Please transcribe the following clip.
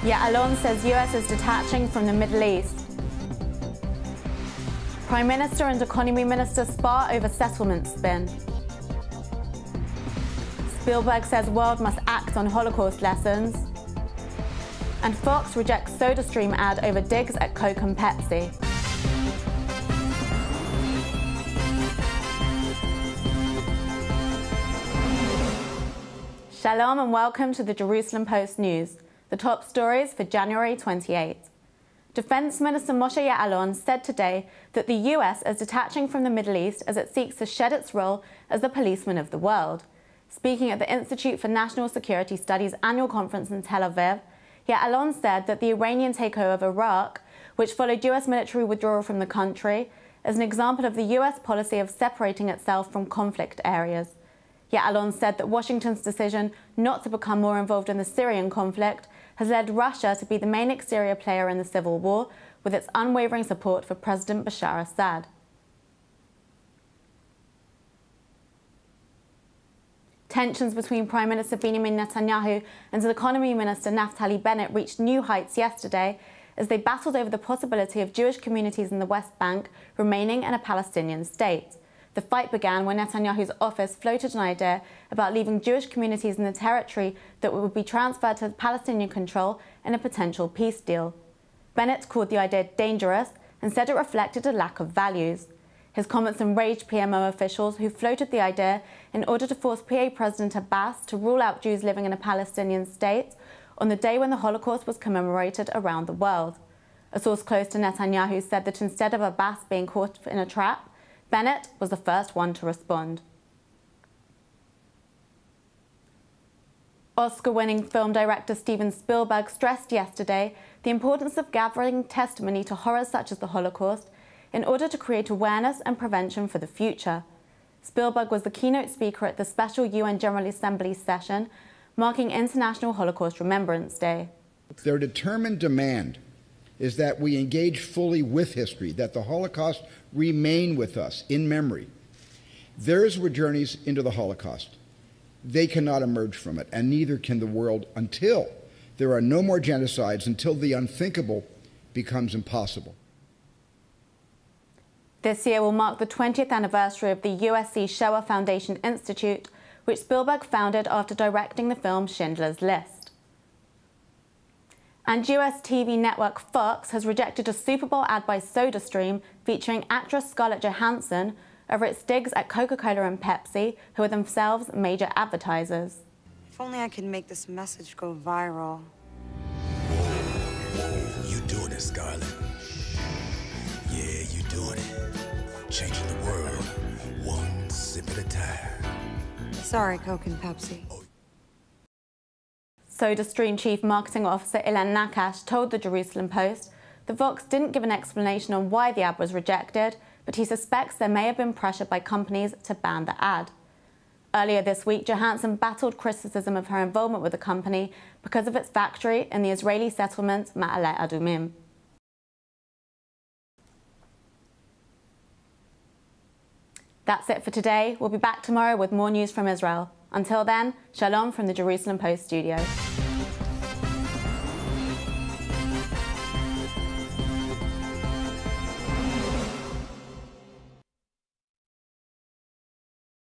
Ya'alon says US is detaching from the Middle East. Prime Minister and Economy Minister spar over settlement spin. Spielberg says world must act on Holocaust lessons. And Fox rejects SodaStream ad over digs at Coke and Pepsi. Shalom and welcome to the Jerusalem Post News. The top stories for January 28. Defense Minister Moshe Ya'alon said today that the US is detaching from the Middle East as it seeks to shed its role as the policeman of the world. Speaking at the Institute for National Security Studies annual conference in Tel Aviv, Ya'alon said that the Iranian takeover of Iraq, which followed US military withdrawal from the country, is an example of the US policy of separating itself from conflict areas. Ya'alon said that Washington's decision not to become more involved in the Syrian conflict has led Russia to be the main exterior player in the civil war, with its unwavering support for President Bashar Assad. Tensions between Prime Minister Benjamin Netanyahu and Economy Minister Naftali Bennett reached new heights yesterday as they battled over the possibility of Jewish communities in the West Bank remaining in a Palestinian state. The fight began when Netanyahu's office floated an idea about leaving Jewish communities in the territory that would be transferred to Palestinian control in a potential peace deal. Bennett called the idea dangerous and said it reflected a lack of values. His comments enraged PMO officials who floated the idea in order to force PA President Abbas to rule out Jews living in a Palestinian state on the day when the Holocaust was commemorated around the world. A source close to Netanyahu said that instead of Abbas being caught in a trap, Bennett was the first one to respond. Oscar-winning film director Steven Spielberg stressed yesterday the importance of gathering testimony to horrors such as the Holocaust in order to create awareness and prevention for the future. Spielberg was the keynote speaker at the special UN General Assembly session marking International Holocaust Remembrance Day. Their determined demand is that we engage fully with history, that the Holocaust remain with us in memory. Theirs were journeys into the Holocaust. They cannot emerge from it, and neither can the world until there are no more genocides, until the unthinkable becomes impossible. This year will mark the 20th anniversary of the USC Shoah Foundation Institute, which Spielberg founded after directing the film Schindler's List. And US TV network Fox has rejected a Super Bowl ad by SodaStream featuring actress Scarlett Johansson over its digs at Coca-Cola and Pepsi, who are themselves major advertisers. If only I could make this message go viral. You doing it, Scarlett. Yeah, you doing it. Changing the world, one sip at a time. Sorry, Coke and Pepsi. SodaStream Chief Marketing Officer Ilan Nakash told the Jerusalem Post that Fox didn't give an explanation on why the ad was rejected, but he suspects there may have been pressure by companies to ban the ad. Earlier this week, Johansson battled criticism of her involvement with the company because of its factory in the Israeli settlement Ma'ale Adumim. That's it for today. We'll be back tomorrow with more news from Israel. Until then, shalom from the Jerusalem Post studio.